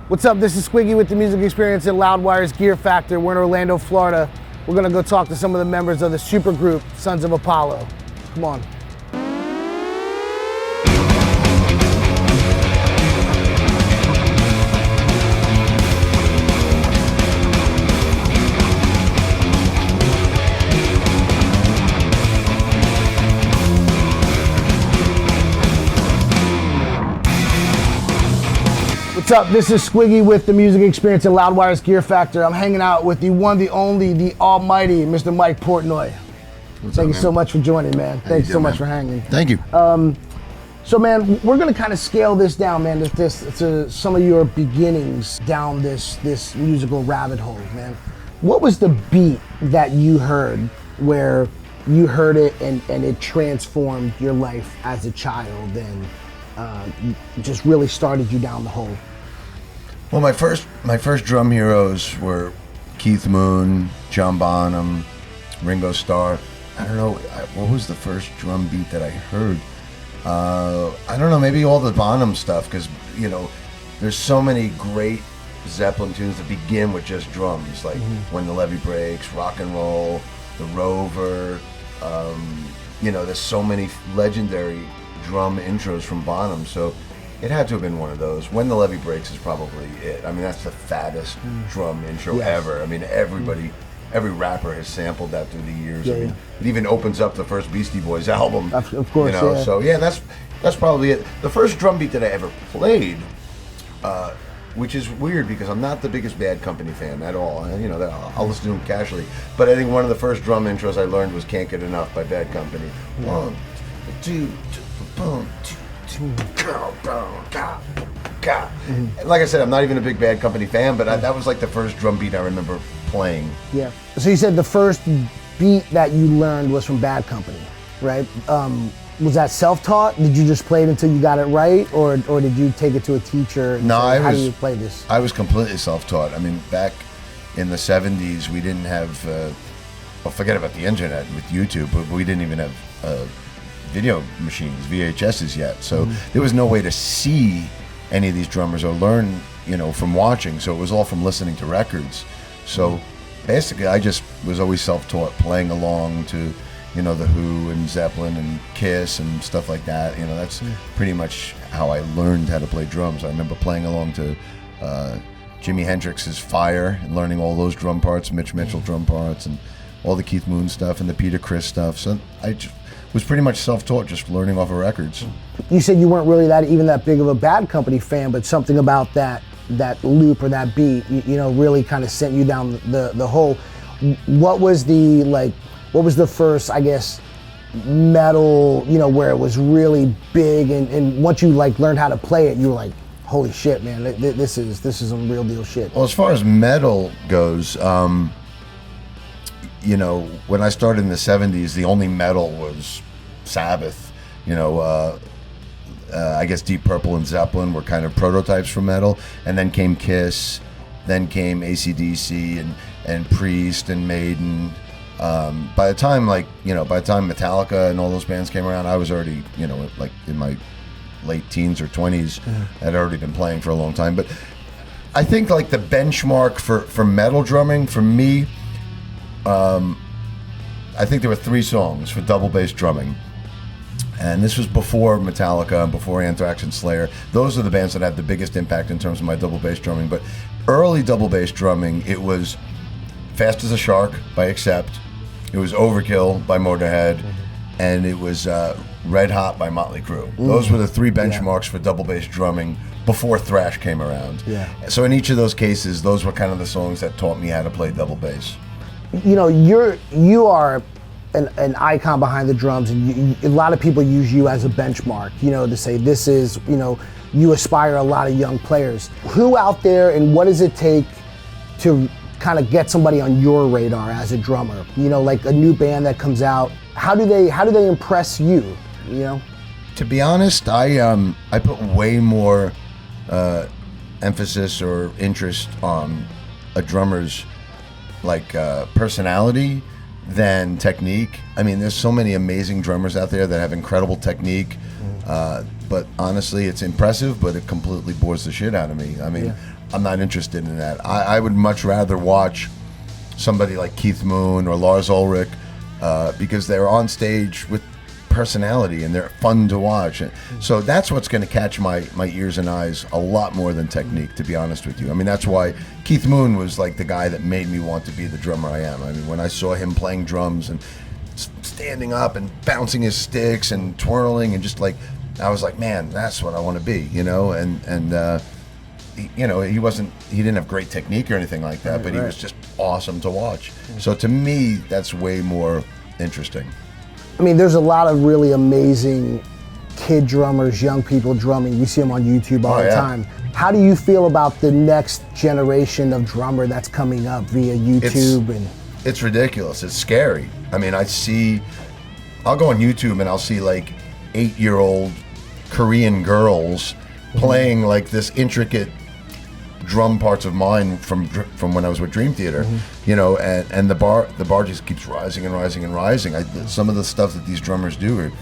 What's up? This is Squiggy with the music experience at Loudwire's Gear Factor. We're in Orlando, Florida. We're gonna go talk to some of the members of the supergroup Sons of Apollo. Come on. What's up? This is Squiggy with the music experience at Loudwire's Gear Factor. I'm hanging out with the one, the only, the almighty Mr. Mike Portnoy. Thank you so much for joining, man. Thanks so much for hanging. Thank you. So, man, we're gonna kind of scale this down, man, to some of your beginnings down this musical rabbit hole, man. What was the beat that you heard where you heard it and it transformed your life as a child and just really started you down the hole? Well, my first drum heroes were Keith Moon, John Bonham, Ringo Starr. I don't know, what was the first drum beat that I heard? I don't know, maybe all the Bonham stuff, because, you know, there's so many great Zeppelin tunes that begin with just drums, like When the Levee Breaks, Rock and Roll, The Rover. You know, there's so many legendary drum intros from Bonham, so it had to have been one of those. When the Levee Breaks is probably it. I mean, that's the fattest drum intro ever. I mean, every rapper has sampled that through the years. I mean, it even opens up the first Beastie Boys album. Of course, you know? So yeah, that's probably it. The first drum beat that I ever played, which is weird because I'm not the biggest Bad Company fan at all. You know, I'll listen to them casually. But I think one of the first drum intros I learned was "Can't Get Enough" by Bad Company. 1, 2, boom, 2, 2, Like I said, I'm not even a big Bad Company fan, but that was like the first drum beat I remember playing. Yeah. So you said the first beat that you learned was from Bad Company, right? Was that self-taught? Did you just play it until you got it right, or did you take it to a teacher? And say, how do you play this? I was completely self-taught. I mean, back in the 70s, we didn't have, well, forget about the internet with YouTube, but we didn't even have video machines, VHSs yet. So there was no way to see any of these drummers or learn, you know, from watching. So it was all from listening to records. So basically, I just was always self-taught, playing along to, you know, The Who and Zeppelin and Kiss and stuff like that. You know, that's pretty much how I learned how to play drums. I remember playing along to Jimi Hendrix's Fire and learning all those drum parts, Mitch Mitchell drum parts, and all the Keith Moon stuff and the Peter Criss stuff. So I just was pretty much self-taught, just learning off of records. You said you weren't really that big of a Bad Company fan, but something about that loop or that beat, you know, really kind of sent you down the hole. What was the first, I guess, metal, you know, where it was really big, and once you like learned how to play it, you were like, holy shit, man, this is some real deal shit. Well, as far as metal goes, you know, when I started in the 70s, the only metal was Sabbath. You know, I guess Deep Purple and Zeppelin were kind of prototypes for metal, and then came Kiss, then came AC/DC and Priest and Maiden. By the time Metallica and all those bands came around, I was already, you know, like in my late teens or 20s. I'd already been playing for a long time. But I think like the benchmark for metal drumming for me, I think there were 3 songs for double bass drumming. And this was before Metallica and before Anthrax and Slayer. Those are the bands that had the biggest impact in terms of my double bass drumming. But early double bass drumming, it was Fast as a Shark by Accept, it was Overkill by Motorhead, and it was Red Hot by Motley Crue. Those were the 3 benchmarks for double bass drumming before thrash came around. So in each of those cases, those were kind of the songs that taught me how to play double bass. You know, you are an icon behind the drums, and a lot of people use you as a benchmark, you know, to say this is, you know, you aspire a lot of young players. Who out there, and what does it take to kind of get somebody on your radar as a drummer? You know, like a new band that comes out, how do they impress you, you know? To be honest, I put way more emphasis or interest on a drummer's personality than technique. I mean, there's so many amazing drummers out there that have incredible technique, but honestly, it's impressive, but it completely bores the shit out of me. I mean, I'm not interested in that. I would much rather watch somebody like Keith Moon or Lars Ulrich because they're on stage with personality and they're fun to watch. So that's what's going to catch my ears and eyes a lot more than technique, to be honest with you. I mean, that's why Keith Moon was like the guy that made me want to be the drummer I am. I mean, when I saw him playing drums and standing up and bouncing his sticks and twirling and just like, I was like, man, that's what I want to be, you know. And you know, he didn't have great technique or anything like that, but he was just awesome to watch. So to me, that's way more interesting. I mean, there's a lot of really amazing kid drummers, young people drumming. We see them on YouTube all the time. How do you feel about the next generation of drummer that's coming up via YouTube? It's ridiculous. It's scary. I mean, I'll go on YouTube and I'll see like 8-year-old Korean girls playing like this intricate drum parts of mine from when I was with Dream Theater, you know, and the bar just keeps rising and rising and rising. Some of the stuff that these drummers do are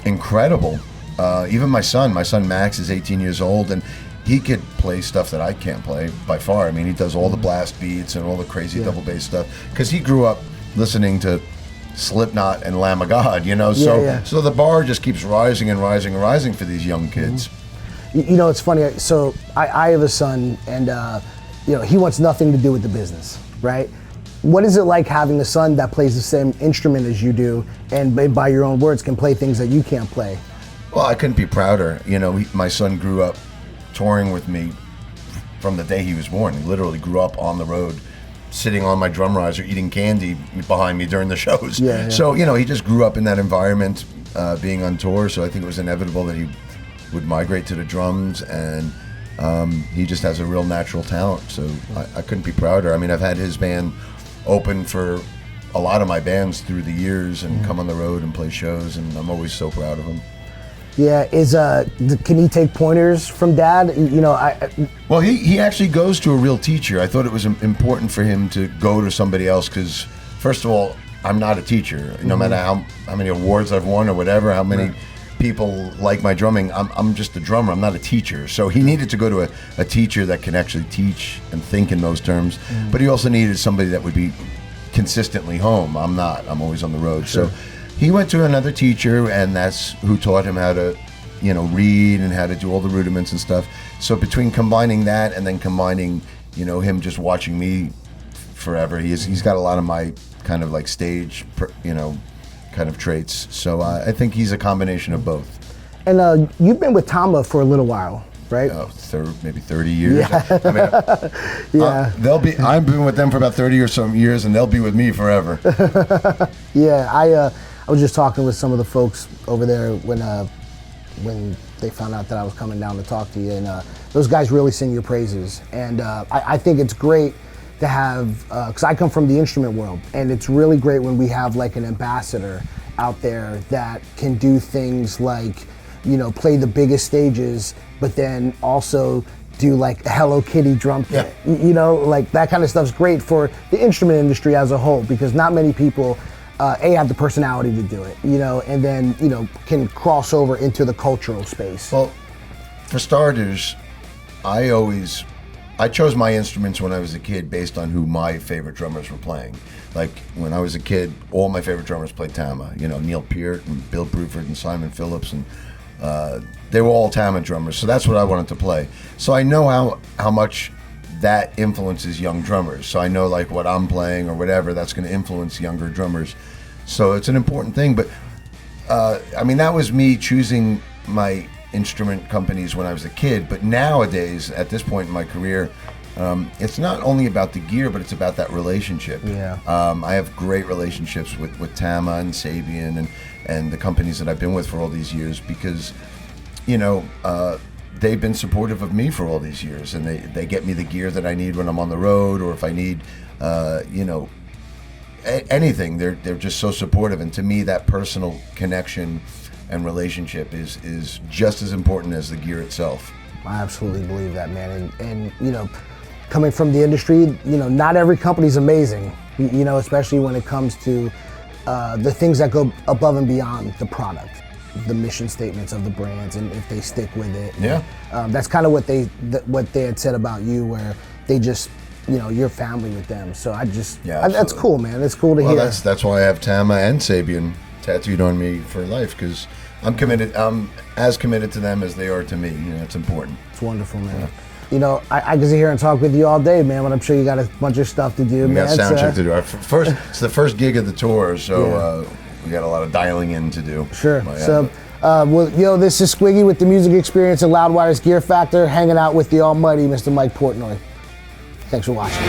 incredible. Even my son Max is 18 years old, and he could play stuff that I can't play by far. I mean, he does all the blast beats and all the crazy double bass stuff because he grew up listening to Slipknot and Lamb of God, you know. So the bar just keeps rising and rising and rising for these young kids. You know, it's funny. So I have a son, and you know, he wants nothing to do with the business, right? What is it like having a son that plays the same instrument as you do, and by your own words, can play things that you can't play? Well, I couldn't be prouder. You know, my son grew up touring with me from the day he was born. He literally grew up on the road, sitting on my drum riser, eating candy behind me during the shows. So, you know, he just grew up in that environment, being on tour. So I think it was inevitable that he would migrate to the drums, and he just has a real natural talent. So I couldn't be prouder. I mean, I've had his band open for a lot of my bands through the years and come on the road and play shows, and I'm always so proud of him. Yeah, can he take pointers from Dad? You know, Well, he actually goes to a real teacher. I thought it was important for him to go to somebody else because, first of all, I'm not a teacher. No matter how many awards I've won or whatever, how many people like my drumming, I'm just a drummer. I'm not a teacher. So he needed to go to a teacher that can actually teach and think in those terms. But he also needed somebody that would be consistently home. I'm not. I'm always on the road. So he went to another teacher, and that's who taught him how to, you know, read and how to do all the rudiments and stuff. So between combining that and then combining, you know, him just watching me forever, he's got a lot of my kind of like stage, you know, kind of traits. So I think he's a combination of both. And you've been with Tama for a little while, right? Maybe 30 years. Yeah. I mean, I've been with them for about 30 or some years, and they'll be with me forever. Yeah, I was just talking with some of the folks over there when they found out that I was coming down to talk to you, and those guys really sing your praises. And I think it's great to have, because I come from the instrument world, and it's really great when we have like an ambassador out there that can do things like, you know, play the biggest stages, but then also do like a Hello Kitty drum kit. You know, like that kind of stuff's great for the instrument industry as a whole, because not many people have the personality to do it, you know, and then, you know, can cross over into the cultural space. Well, for starters, I chose my instruments when I was a kid based on who my favorite drummers were playing. Like when I was a kid, all my favorite drummers played Tama. You know, Neil Peart and Bill Bruford and Simon Phillips, and they were all Tama drummers. So that's what I wanted to play. So I know how much that influences young drummers. So I know like what I'm playing or whatever, that's going to influence younger drummers. So it's an important thing. But I mean, that was me choosing my instrument companies when I was a kid. But nowadays, at this point in my career, it's not only about the gear, but it's about that relationship. I have great relationships with Tama and Sabian and the companies that I've been with for all these years, because, you know, they've been supportive of me for all these years, and they get me the gear that I need when I'm on the road, or if I need, you know, anything. They're just so supportive, and to me, that personal connection and relationship is just as important as the gear itself. I absolutely believe that, man. And you know, coming from the industry, you know, not every company's amazing, you know, especially when it comes to the things that go above and beyond the product. the mission statements of the brands and if they stick with it. Yeah. That's kind of what they had said about you, where they just, you know, you're family with them. So that's cool, man. It's cool to hear. That's why I have Tama and Sabian tattooed on me for life, because I'm as committed to them as they are to me. You know, it's important. It's wonderful, man. Yeah. You know, I can sit here and talk with you all day, man, but I'm sure you got a bunch of stuff to do, we man. We got sound check to do. It's the first gig of the tour, so we got a lot of dialing in to do. Sure. Well, this is Squiggy with the Music Experience at Loudwire's Gear Factor, hanging out with the almighty Mr. Mike Portnoy. Thanks for watching.